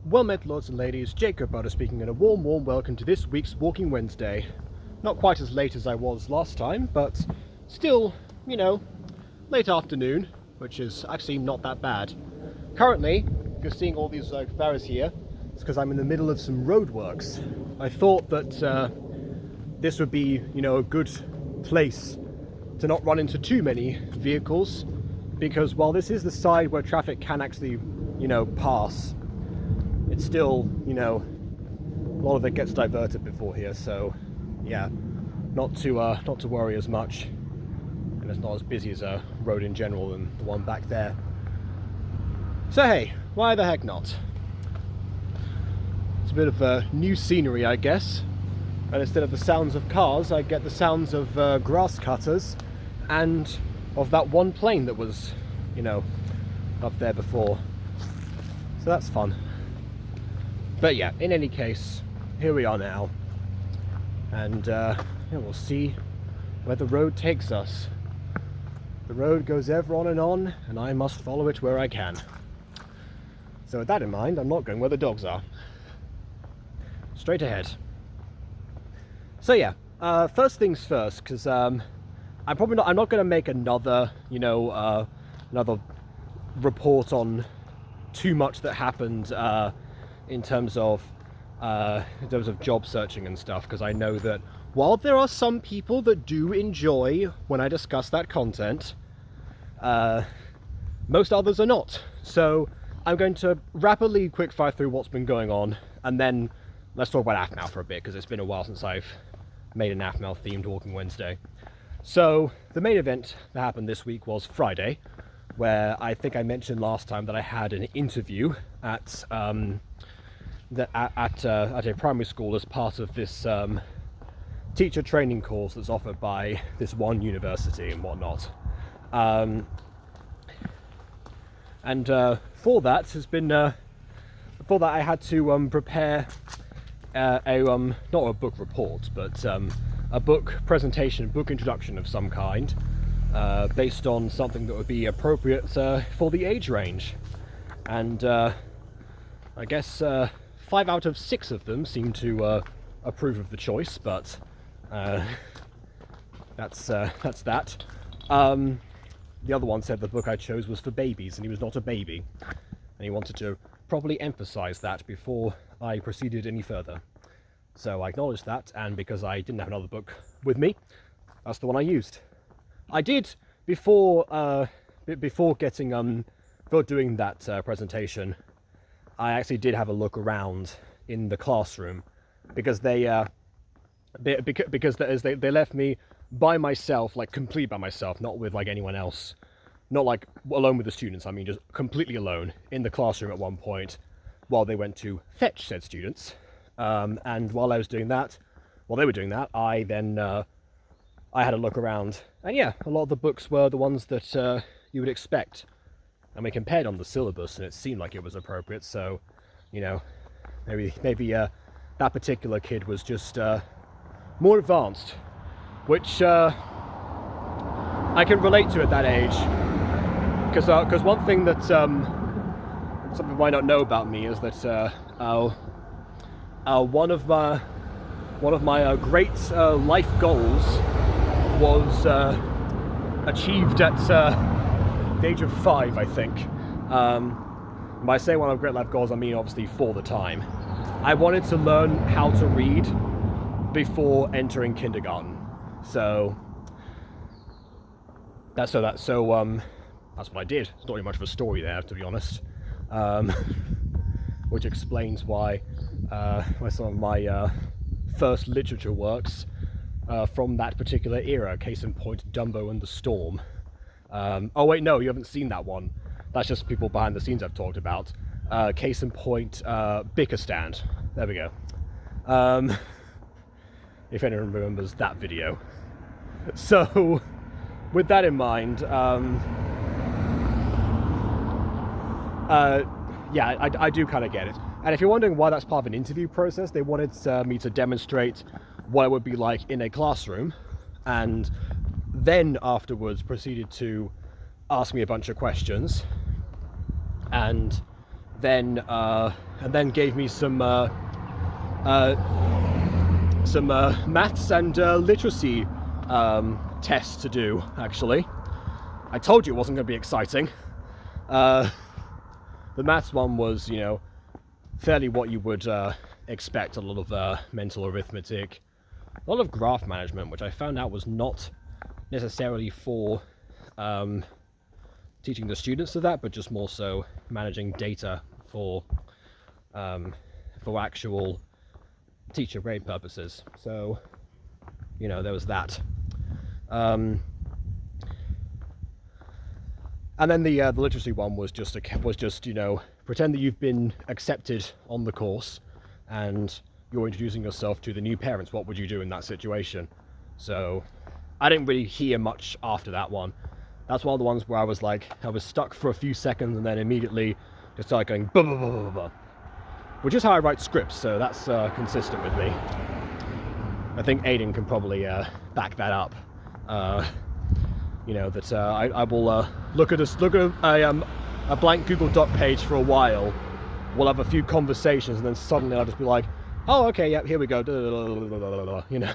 Well met, lords and ladies, Jacob Butter speaking, and a warm welcome to this week's Walking Wednesday. Not quite as late as I was last time, but still, late afternoon, which is actually not that bad. Currently, if you're seeing all these barriers here, it's because I'm in the middle of some roadworks. I thought that this would be, a good place to not run into too many vehicles, because while this is the side where traffic can actually, pass, it's still, a lot of it gets diverted before here, so yeah, not to worry as much, and it's not as busy as a road in general than the one back there. So hey, why the heck not? It's a bit of new scenery, I guess, and instead of the sounds of cars, I get the sounds of grass cutters and of that one plane that was, up there before. So that's fun. But yeah, in any case, here we are now, and we'll see where the road takes us. The road goes ever on, and I must follow it where I can. So with that in mind, I'm not going where the dogs are. Straight ahead. So yeah, first things first, because I'm not going to make another, another report on too much that happened in terms of job searching and stuff, because I know that while there are some people that do enjoy when I discuss that content, most others are not. So I'm going to rapidly quickfire through what's been going on, and then let's talk about AFMAL for a bit, because it's been a while since I've made an AFMAL themed Walking Wednesday. So the main event that happened this week was Friday, where I think I mentioned last time that I had an interview at a primary school as part of this teacher training course that's offered by this one university and whatnot. For that has been for that I had to prepare not a book report, but a book presentation, book introduction of some kind, based on something that would be appropriate for the age range. And I guess 5 out of 6 of them seem to approve of the choice, but that's that. The other one said the book I chose was for babies, and he was not a baby, and he wanted to properly emphasize that before I proceeded any further. So I acknowledged that, and because I didn't have another book with me, that's the one I used. I did before doing that presentation. I actually did have a look around in the classroom, because they left me by myself, like complete by myself, not with like anyone else, not like alone with the students. I mean, just completely alone in the classroom at one point, while they went to fetch said students. And while I was doing that, while they were doing that, I then I had a look around, and yeah, a lot of the books were the ones that you would expect. And we compared on the syllabus, and it seemed like it was appropriate. So, maybe that particular kid was just more advanced, which I can relate to at that age. Because one thing that some people might not know about me is that one of my great life goals was achieved at the age of 5, I think. When I say one of great life goals, I mean obviously for the time. I wanted to learn how to read before entering kindergarten. So that's what I did. It's not really much of a story there, to be honest. Which explains why some of my first literature works from that particular era. Case in point, Dumbo and the Storm. Oh wait, no, you haven't seen that one. That's just people behind the scenes I've talked about. Case in point, Bicker Stand. There we go. If anyone remembers that video. So, with that in mind, yeah, I do kind of get it. And if you're wondering why that's part of an interview process, they wanted me to demonstrate what it would be like in a classroom, and then afterwards proceeded to ask me a bunch of questions. And then gave me some maths and literacy tests to do. Actually, I told you it wasn't going to be exciting. The maths one was, you know, fairly what you would expect. A lot of mental arithmetic, a lot of graph management, which I found out was not necessarily for teaching the students of that, but just more so managing data for actual teacher grade purposes. So, you know, there was that. And then the literacy one was just you know, pretend that you've been accepted on the course and you're introducing yourself to the new parents. What would you do in that situation? So I didn't really hear much after that one. That's one of the ones where I was stuck for a few seconds and then immediately just started going blah, blah, blah, blah, blah, which is how I write scripts, so that's consistent with me. I think Aiden can probably back that up. You know, that I will look at a blank Google Doc page for a while. We'll have a few conversations, and then suddenly I'll just be like, "Oh, okay, yep, here we go." You know.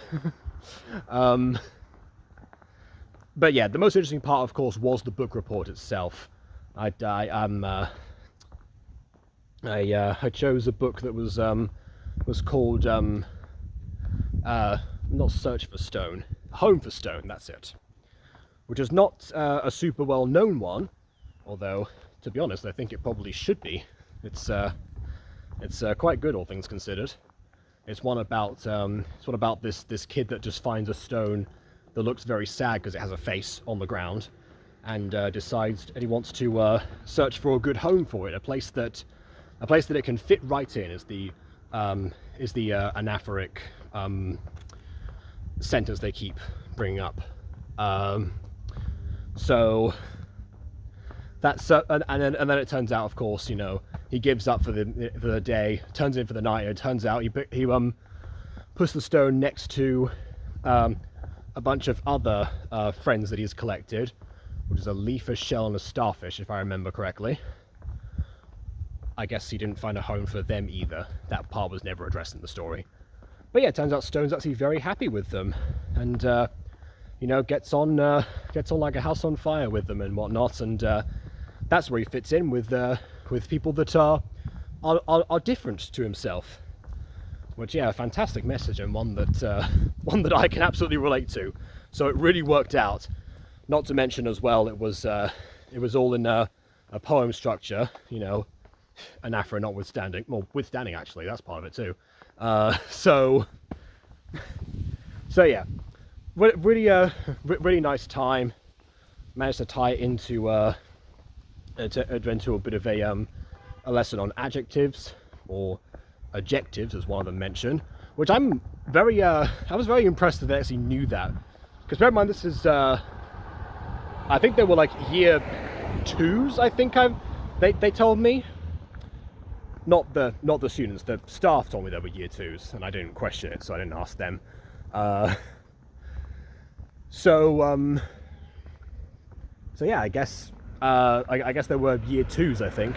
But yeah, the most interesting part, of course, was the book report itself. I chose a book that was called not Search for Stone, Home for Stone. That's it. Which is not a super well-known one, although, to be honest, I think it probably should be. It's quite good, all things considered. It's one about this kid that just finds a stone that looks very sad because it has a face on the ground, and decides that he wants to search for a good home for it, a place that it can fit right in. Is the anaphoric sentence they keep bringing up. So that's and then it turns out, of course, you know, he gives up for the day, turns in for the night, and it turns out he puts the stone next to a bunch of other friends that he's collected, which is a leaf, a shell, and a starfish, if I remember correctly. I guess he didn't find a home for them either. That part was never addressed in the story. But yeah, it turns out Stone's actually very happy with them, and you know, gets on like a house on fire with them and whatnot, and that's where he fits in with people that are different to himself. Which, yeah, a fantastic message, and one that I can absolutely relate to. So it really worked out. Not to mention as well, it was all in a poem structure, you know, anaphora notwithstanding. Well, withstanding actually, that's part of it too. So yeah, really nice time. Managed to tie it into a bit of a lesson on adjectives, or adjectives, as one of them mentioned, which I was very impressed that they actually knew that, because bear in mind, this is I think they were like year 2s. I think they told me, not the students, the staff told me they were year 2s, and I didn't question it, so I didn't ask them. So yeah, I guess there were year 2s, I think,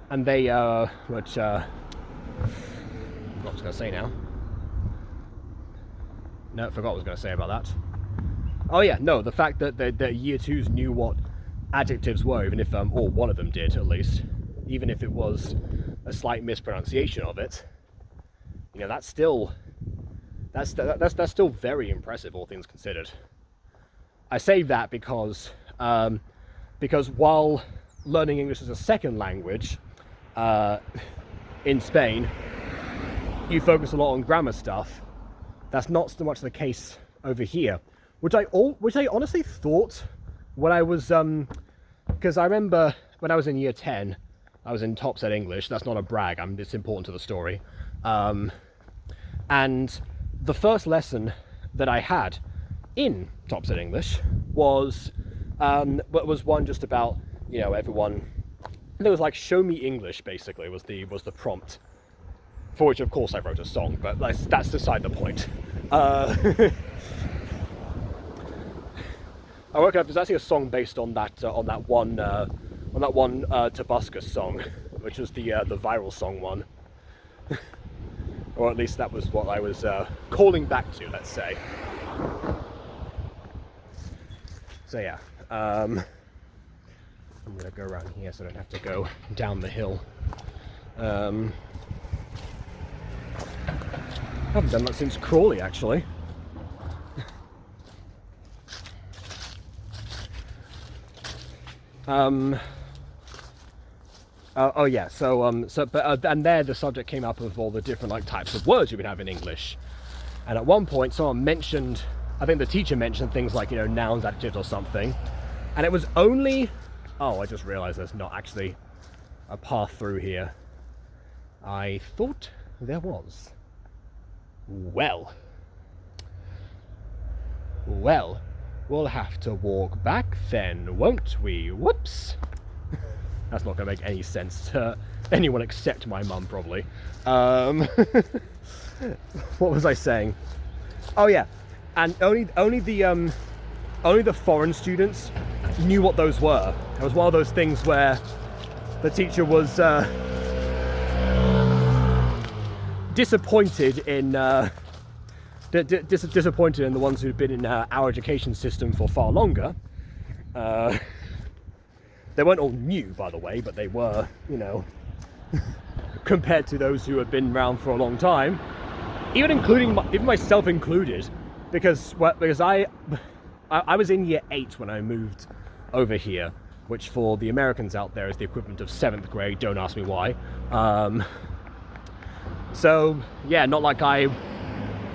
and they, which, what I was going to say now. No, I forgot what I was going to say about that. Oh yeah, no, the fact that the year 2s knew what adjectives were, even if, or one of them did at least, even if it was a slight mispronunciation of it, you know, that's still very impressive, all things considered. I say that because while learning English as a second language, in Spain, you focus a lot on grammar stuff. That's not so much the case over here, which I honestly thought when I was, because I remember when I was in year 10, I was in top set English. That's not a brag. It's important to the story. And the first lesson that I had in top set English was one just about, you know, everyone. There was like "Show me English," basically was the prompt, for which of course I wrote a song, but that's beside the point. I worked out there's actually a song based on that one Tobuscus song, which was the viral song one, or at least that was what I was calling back to. Let's say. So yeah, I'm gonna go around here so I don't have to go down the hill. I haven't done that since Crawley, actually. Oh yeah, and there the subject came up of all the different like types of words you would have in English. And at one point someone mentioned, I think the teacher mentioned things like, you know, nouns, adjectives or something. And it was only, oh, I just realized there's not actually a path through here. I thought there was. Well, we'll have to walk back then, won't we? Whoops. That's not going to make any sense to anyone except my mum, probably. What was I saying? Oh yeah, and only the foreign students knew what those were. It was one of those things where the teacher was disappointed in disappointed in the ones who'd been in our education system for far longer. They weren't all new, by the way, but they were, you know, compared to those who had been around for a long time, even myself included, because I was in year 8 when I moved over here, which for the Americans out there is the equivalent of 7th grade. Don't ask me why. So yeah, not like I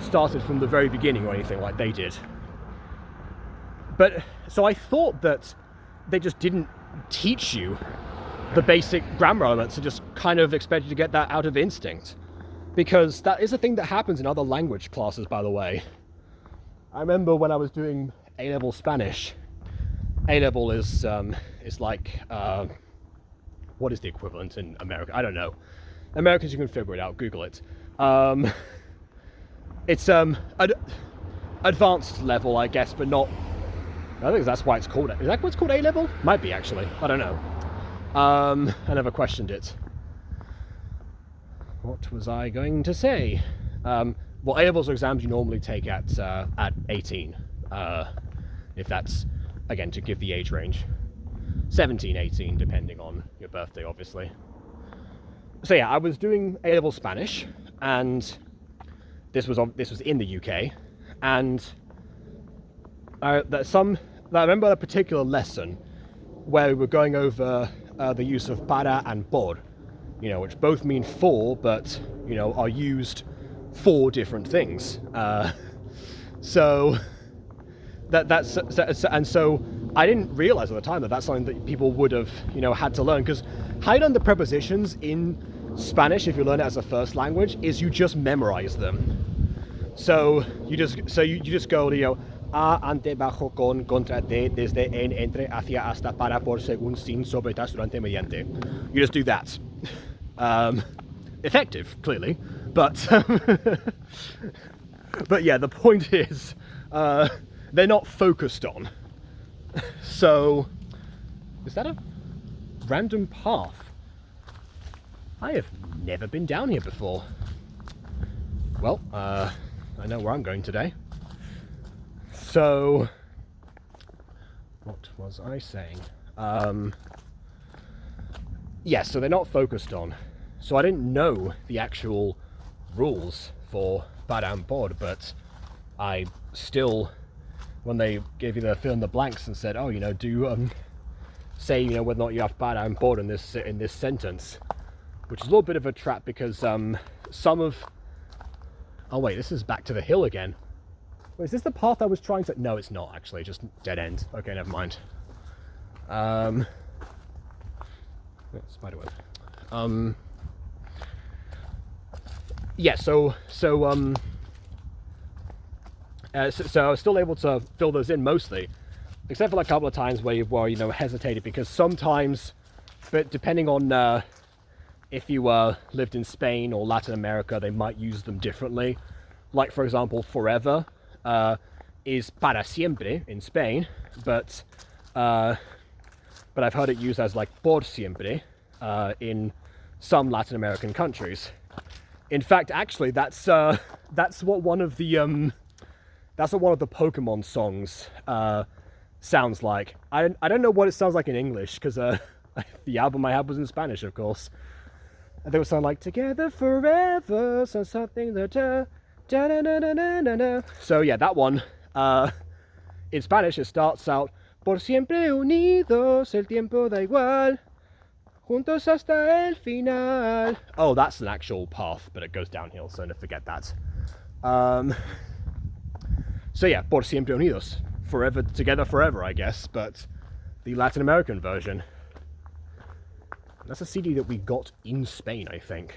started from the very beginning or anything like they did. But so I thought that they just didn't teach you the basic grammar elements and just kind of expect you to get that out of instinct, because that is a thing that happens in other language classes, by the way. I remember when I was doing A-level Spanish. A-level is like what is the equivalent in America? I don't know. Americans, you can figure it out. Google it. It's advanced level, I guess, but not. I think that's why it's called. Is that what's called A-level? Might be, actually. I don't know. I never questioned it. What was I going to say? Well, A-levels are exams you normally take at 18. If that's, again, to give the age range. 17, 18, depending on your birthday, obviously. So yeah, I was doing A-level Spanish, and this was in the UK, and I remember a particular lesson where we were going over the use of para and por, you know, which both mean for, but, you know, are used for different things. So I didn't realize at the time that that's something that people would have, you know, had to learn, because how you learn the prepositions in Spanish, if you learn it as a first language, is you just memorize them. So you just go, you know, a, ante, bajo, con, contra, de, desde, en, entre, hacia, hasta, para, por, según, sin, sobre, tras, durante, mediante. You just do that. Effective, clearly, but but yeah, the point is they're not focused on. So is that a random path? I have never been down here before. Well, I know where I'm going today. So, what was I saying? Yeah, so they're not focused on. So I didn't know the actual rules for para and por, but I still, when they gave you the fill in the blanks and said, oh, you know, do say, you know, whether or not you have para and por in this sentence, which is a little bit of a trap, because some of, oh wait, this is back to the hill again. Wait, is this the path I was trying to, no, it's not actually, just dead end. Okay, never mind. Spiderweb. Yeah, so I was still able to fill those in mostly, except for like a couple of times where you know, hesitated, because sometimes, but depending on if you lived in Spain or Latin America, they might use them differently. Like, for example, forever is para siempre in Spain, but I've heard it used as like por siempre in some Latin American countries. In fact, actually, that's what one of the Pokemon songs sounds like. I don't know what it sounds like in English, because the album I had was in Spanish, of course. I think it would sound like "Together Forever," so something that da da da da da da da. So yeah, that one. In Spanish, it starts out "Por siempre unidos, el tiempo da igual, juntos hasta el final." Oh, that's an actual path, but it goes downhill, so don't forget that. So yeah, "Por siempre unidos," forever together, forever, I guess. But the Latin American version. That's a CD that we got in Spain, I think.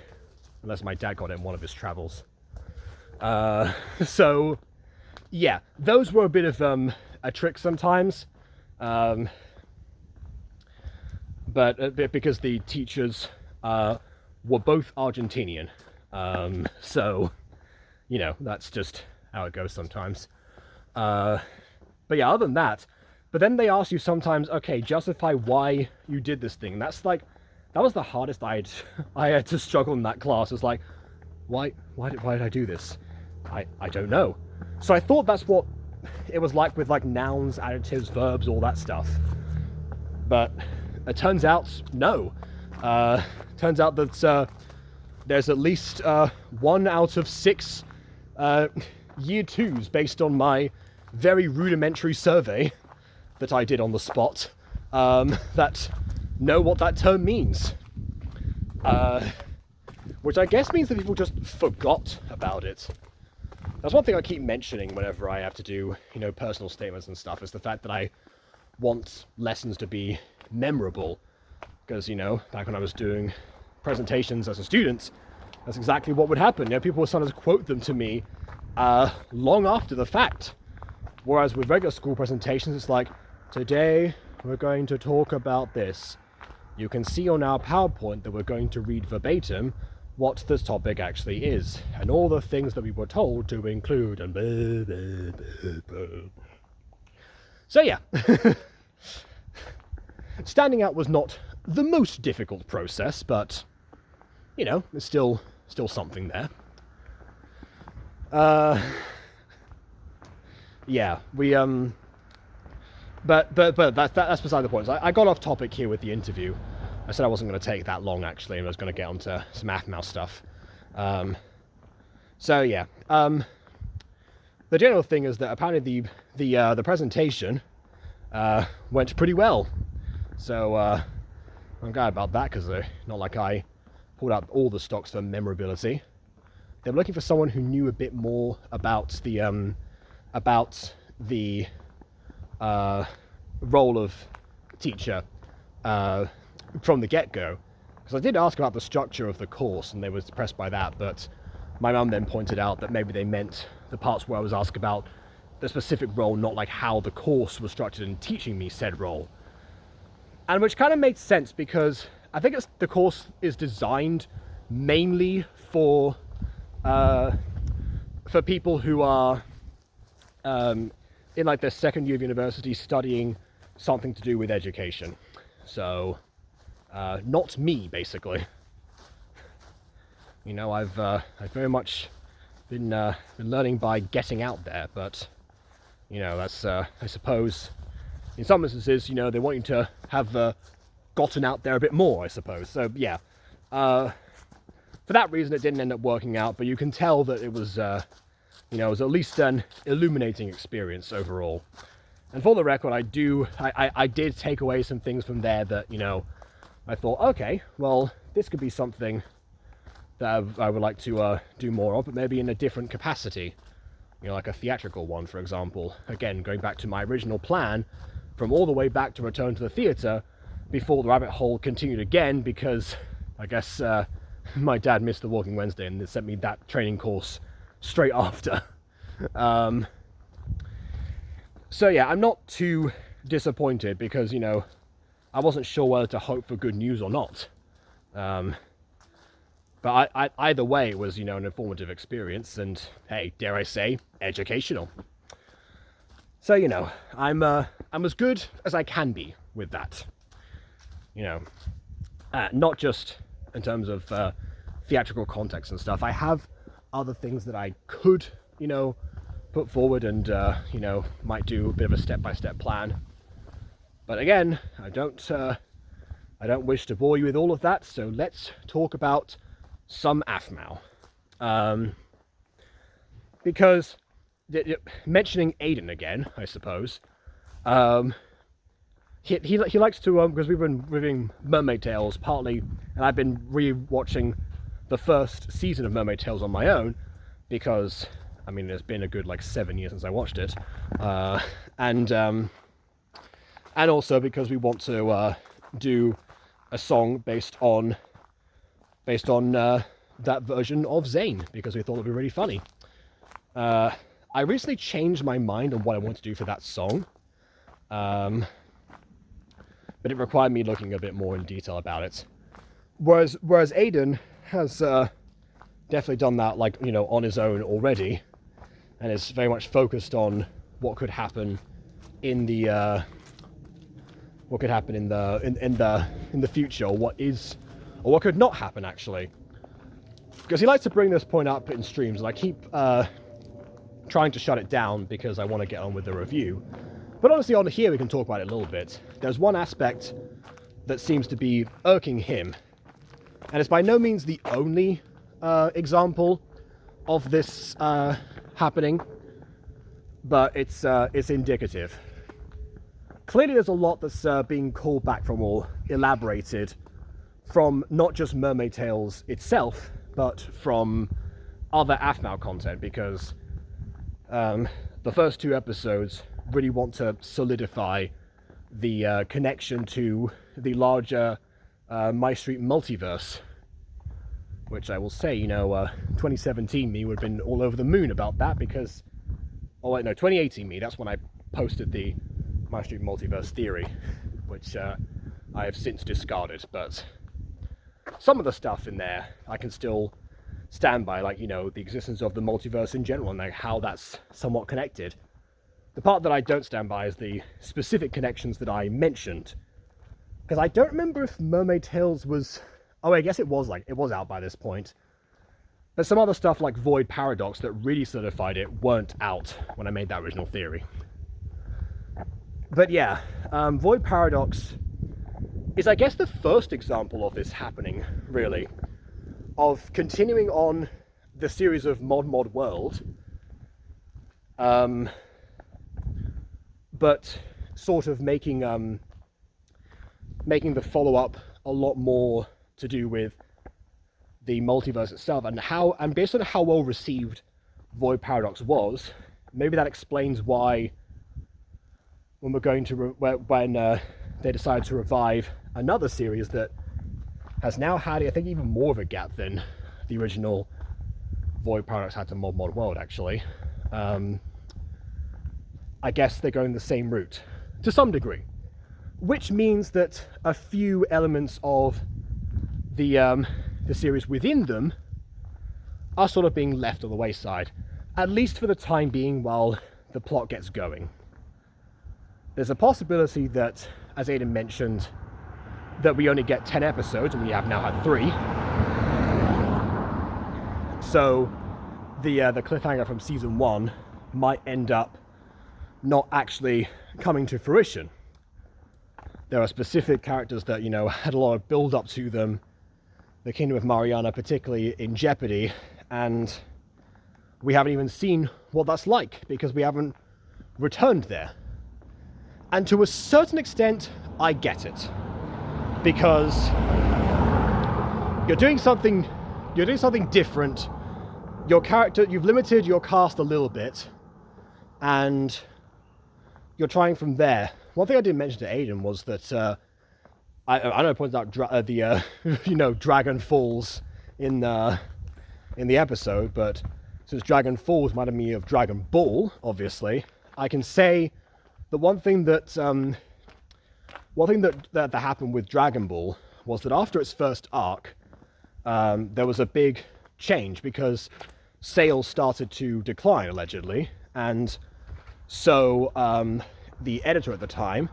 Unless my dad got it in one of his travels. So, yeah, those were a bit of a trick sometimes. But because the teachers were both Argentinian. So, you know, that's just how it goes sometimes. But yeah, other than that, but then they ask you sometimes, okay, justify why you did this thing. That's like, that was the hardest I had to struggle in that class. It's like, why did I do this? I don't know. So I thought that's what it was like with like nouns, adjectives, verbs, all that stuff. But it turns out no. Turns out that there's at least 1 out of 6 year 2s based on my very rudimentary survey that I did on the spot that know what that term means. Which I guess means that people just forgot about it. That's one thing I keep mentioning whenever I have to do, you know, personal statements and stuff, is the fact that I want lessons to be memorable. Because, you know, back when I was doing presentations as a student, that's exactly what would happen. You know, people would sometimes quote them to me long after the fact. Whereas with regular school presentations, it's like, today we're going to talk about this. You can see on our PowerPoint that we're going to read verbatim what this topic actually is, and all the things that we were told to include, and blah, blah, blah, blah. So yeah, standing out was not the most difficult process, but, you know, it's still something there. Yeah, we but that's beside the point. I got off topic here with the interview. I said I wasn't going to take that long, actually, and I was going to get onto some math stuff. So yeah, the general thing is that apparently the presentation went pretty well. So I'm glad about that, because not like I pulled out all the stocks for memorability. They were looking for someone who knew a bit more about the role of teacher from the get-go, because I did ask about the structure of the course, and they were impressed by that, but my mum then pointed out that maybe they meant the parts where I was asked about the specific role, not like how the course was structured in teaching me said role. And which kind of made sense, because I think the course is designed mainly for people who are in like their second year of university studying something to do with education. So not me, basically. You know, I've very much been learning by getting out there, but you know, that's I suppose in some instances, you know, they want you to have gotten out there a bit more, I suppose. So yeah, for that reason, it didn't end up working out. But you can tell that it was, you know, it was at least an illuminating experience overall. And for the record, I did take away some things from there that, you know, I thought, okay, well, this could be something that I would like to do more of, but maybe in a different capacity. You know, like a theatrical one, for example. Again, going back to my original plan, from all the way back to return to the theatre, before the rabbit hole continued again, because I guess my dad missed the Walking Wednesday and they sent me that training course straight after. So yeah, I'm not too disappointed, because, you know, I wasn't sure whether to hope for good news or not. But either way, it was, you know, an informative experience, and hey, dare I say, educational. So, I'm as good as I can be with that. Not just in terms of theatrical context and stuff. I have other things that I could, put forward and, might do a bit of a step-by-step plan. But again, I don't wish to bore you with all of that, so let's talk about some Aphmau. Because, mentioning Aiden again, I suppose, he likes to, because we've been reviewing Mermaid Tales partly, and I've been re-watching the first season of Mermaid Tales on my own, because, it's been a good, 7 years since I watched it, and also because we want to do a song based on that version of Zayn, because we thought it would be really funny. I recently changed my mind on what I want to do for that song, but it required me looking a bit more in detail about it. Whereas Aiden has definitely done that, on his own already, and is very much focused on what could happen in the future, or what could not happen actually. Because he likes to bring this point up in streams, and I keep trying to shut it down because I want to get on with the review. But honestly, on here we can talk about it a little bit. There's one aspect that seems to be irking him, and it's by no means the only example of this happening, but it's indicative. Clearly there's a lot that's being called back from or elaborated from not just Mermaid Tales itself, but from other Aphmau content, because the first 2 episodes really want to solidify the connection to the larger My Street multiverse, which I will say, 2017 me would have been all over the moon about that, because, 2018 me, that's when I posted the My Street multiverse theory, which I have since discarded, but some of the stuff in there I can still stand by, the existence of the multiverse in general and how that's somewhat connected. The part that I don't stand by is the specific connections that I mentioned, because I don't remember if Mermaid Tales was... I guess it was out by this point. But some other stuff like Void Paradox that really solidified it weren't out when I made that original theory. But yeah, Void Paradox is, I guess, the first example of this happening, really. Of continuing on the series of Mod World, but sort of making the follow-up a lot more to do with the multiverse itself, and based on how well received Void Paradox was, maybe that explains why when they decided to revive another series that has now had, I think, even more of a gap than the original Void Paradox had to Mod World, actually. I guess they're going the same route, to some degree. Which means that a few elements of the series within them are sort of being left on the wayside, at least for the time being while the plot gets going. There's a possibility that, as Aiden mentioned, that we only get 10 episodes, and we have now had 3. So the cliffhanger from season 1 might end up not actually coming to fruition. There are specific characters that, had a lot of build up to them, the Kingdom of Mariana particularly in jeopardy, and we haven't even seen what that's like because we haven't returned there. And to a certain extent, I get it, because you're doing something different. Your character, you've limited your cast a little bit, and you're trying from there. One thing I didn't mention to Aiden was that I know I pointed out the Dragon Falls in the episode, but since Dragon Falls reminded me of Dragon Ball, obviously, I can say that one thing that happened with Dragon Ball was that after its first arc, there was a big change because sales started to decline, allegedly, and So the editor at the time,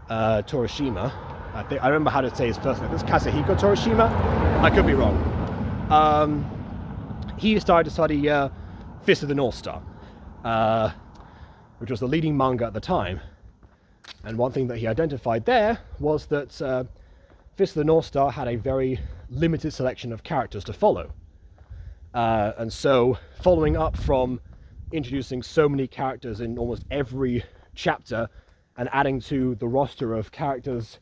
Torishima, I remember how to say his first name. It's Kazuhiko Torishima. I could be wrong. He decided to study Fist of the North Star, which was the leading manga at the time. And one thing that he identified there was that Fist of the North Star had a very limited selection of characters to follow. And so, following up from introducing so many characters in almost every chapter and adding to the roster of characters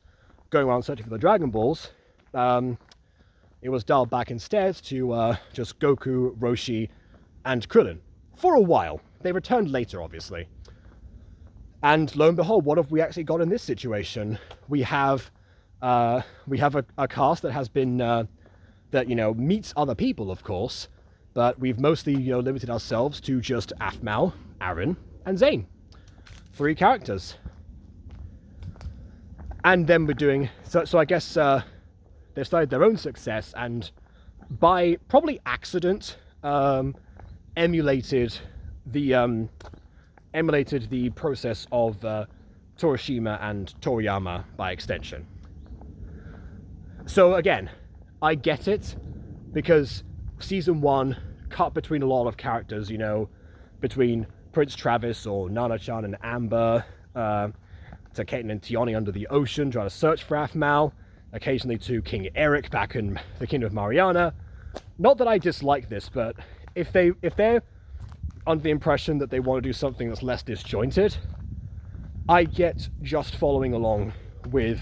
going around searching for the Dragon Balls, it was dialed back instead to just Goku, Roshi, and Krillin. For a while. They returned later, obviously. And lo and behold, what have we actually got in this situation? We have a cast that has been, that, meets other people, of course, but we've mostly, limited ourselves to just Aphmau, Aaron, and Zane. 3 characters. And then we're doing, so I guess they've started their own success, and by probably accident, emulated the process of Torishima and Toriyama by extension. So again, I get it, because season 1 cut between a lot of characters, between Prince Travis or Nana-chan and Amber, to Kaiten and Tiani under the ocean trying to search for Aphmau, occasionally to King Eric back in the Kingdom of Mariana. Not that I dislike this, but if they're under the impression that they want to do something that's less disjointed, I get just following along with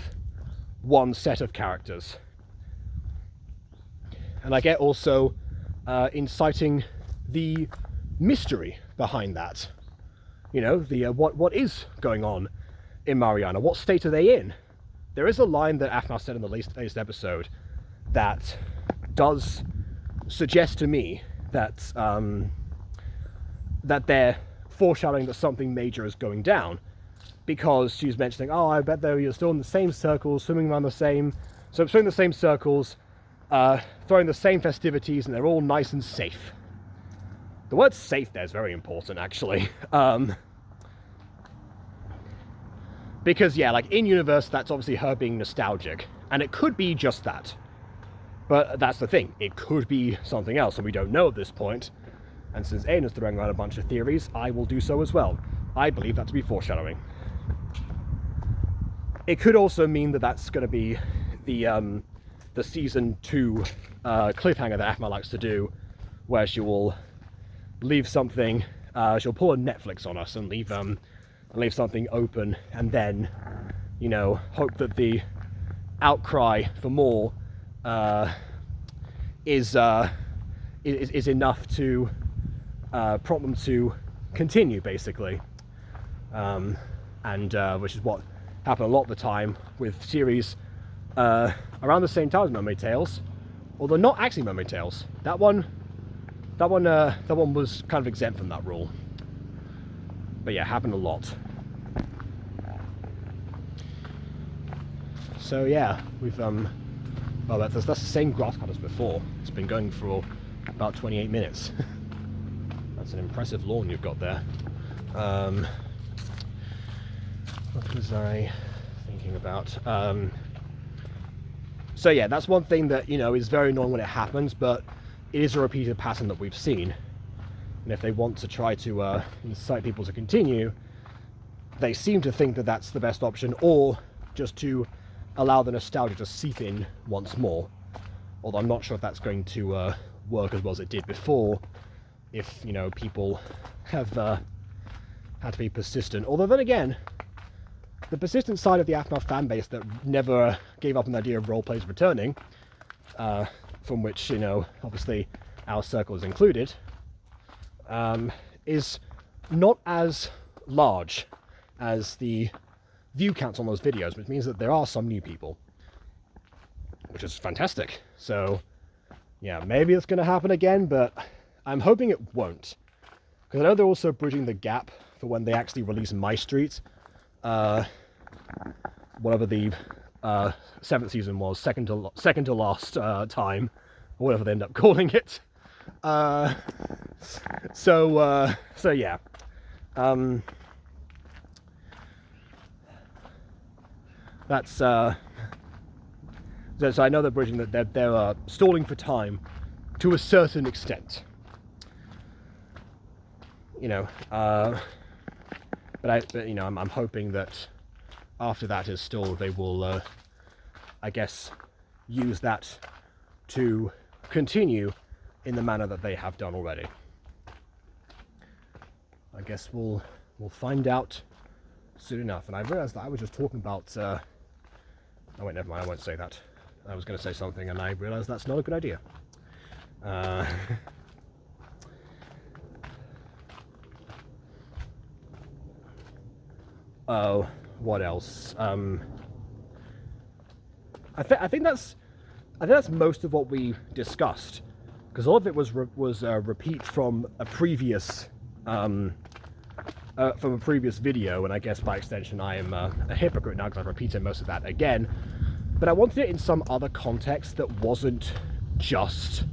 one set of characters. And I get also inciting the mystery behind that. What is going on in Mariana? What state are they in? There is a line that Aphmau said in the latest episode that does suggest to me that that they're foreshadowing that something major is going down, because she's mentioning, oh, I bet you're still in the same circles, swimming the same circles, throwing the same festivities, and they're all nice and safe. The word safe there is very important, actually. Because, yeah, like, in-universe, that's obviously her being nostalgic, and it could be just that. But that's the thing, it could be something else, and we don't know at this point. And since Aiden is throwing around a bunch of theories, I will do so as well. I believe that to be foreshadowing. It could also mean that that's going to be the season 2 cliffhanger that Aphmau likes to do, where she will leave something, she'll pull a Netflix on us and leave something open, and then, hope that the outcry for more is enough to prompt them to continue, basically. Which is what happened a lot of the time with series around the same time as Mermaid Tales, although not actually Mermaid Tales. That one was kind of exempt from that rule. But yeah, it happened a lot. So yeah, we've well, that's the same grass cut as before. It's been going for about 28 minutes. That's an impressive lawn you've got there. What was I thinking about? So yeah, that's one thing that, is very annoying when it happens, but it is a repeated pattern that we've seen. And if they want to try to incite people to continue, they seem to think that that's the best option, or just to allow the nostalgia to seep in once more. Although I'm not sure if that's going to work as well as it did before, if, people have had to be persistent. Although then again, the persistent side of the Aphmau fan base that never gave up on the idea of roleplays returning, from which, obviously our circle is included, is not as large as the view counts on those videos, which means that there are some new people, which is fantastic. So yeah, maybe it's going to happen again, but I'm hoping it won't, because I know they're also bridging the gap for when they actually release My Street, whatever the 7th season was, second to last time, or whatever they end up calling it. So yeah. That's so I know they're bridging that they're stalling for time to a certain extent. You know, but you know, I'm hoping that after that is stalled, they will, I guess, use that to continue in the manner that they have done already. I guess we'll find out soon enough. And I realised that I was just talking about. Oh wait, never mind. I won't say that. I was going to say something, and I realised that's not a good idea. Oh, what else? I think that's most of what we discussed, because all of it was repeat from a previous video, and I guess by extension I am a hypocrite now because I've repeated most of that again. But I wanted it in some other context that wasn't just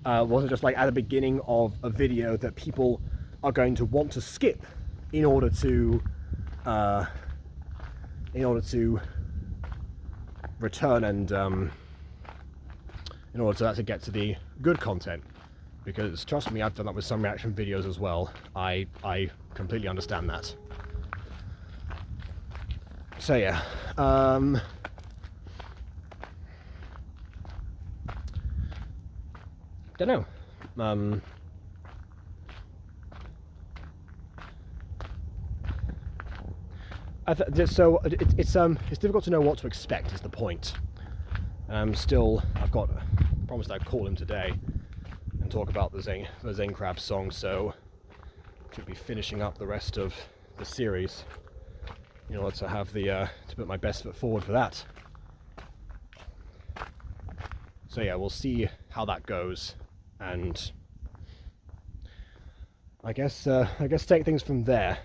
wasn't just like at the beginning of a video that people are going to want to skip in order to return and in order to get to the good content. Because trust me, I've done that with some reaction videos as well. I completely understand that. So yeah, don't know. So it's difficult to know what to expect. Is the point? I've promised I'd call him today and talk about the Zen Crab song. So should be finishing up the rest of the series in order to have to put my best foot forward for that. So yeah, we'll see how that goes, and I guess take things from there.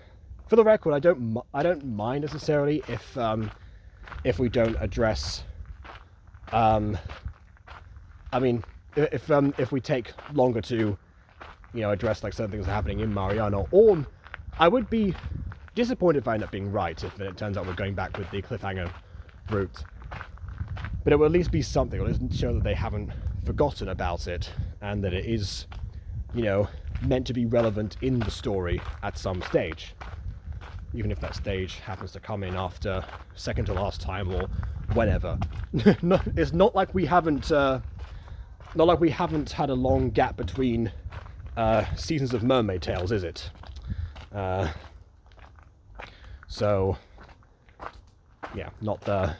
For the record, I don't mind necessarily if we don't address. I mean, if we take longer to, address like certain things happening in Mariana, or I would be disappointed if I end up being right if it turns out we're going back with the cliffhanger route. But it will at least be something. It will at least show that they haven't forgotten about it, and that it is, meant to be relevant in the story at some stage. Even if that stage happens to come in after second to last time or whenever. It's not like we haven't had a long gap between seasons of Mermaid Tales, is it? So yeah, not the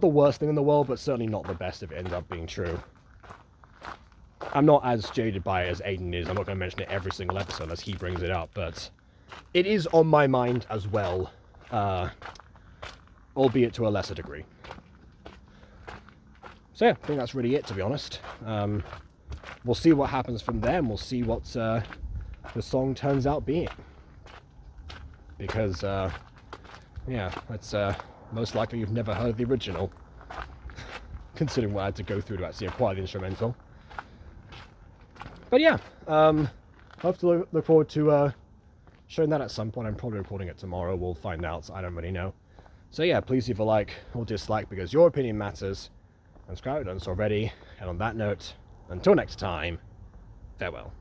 worst thing in the world, but certainly not the best if it ends up being true. I'm not as jaded by it as Aiden is. I'm not going to mention it every single episode as he brings it up, but it is on my mind as well, albeit to a lesser degree. So yeah, I think that's really it, to be honest. We'll see what happens from there, and we'll see what the song turns out being. Because, yeah, it's most likely you've never heard the original, considering what I had to go through to actually acquire the instrumental. But yeah, hope to look forward to showing that at some point. I'm probably recording it tomorrow. We'll find out. I don't really know. So yeah, please leave a like or dislike, because your opinion matters. And subscribe if you haven't already. And on that note, until next time, farewell.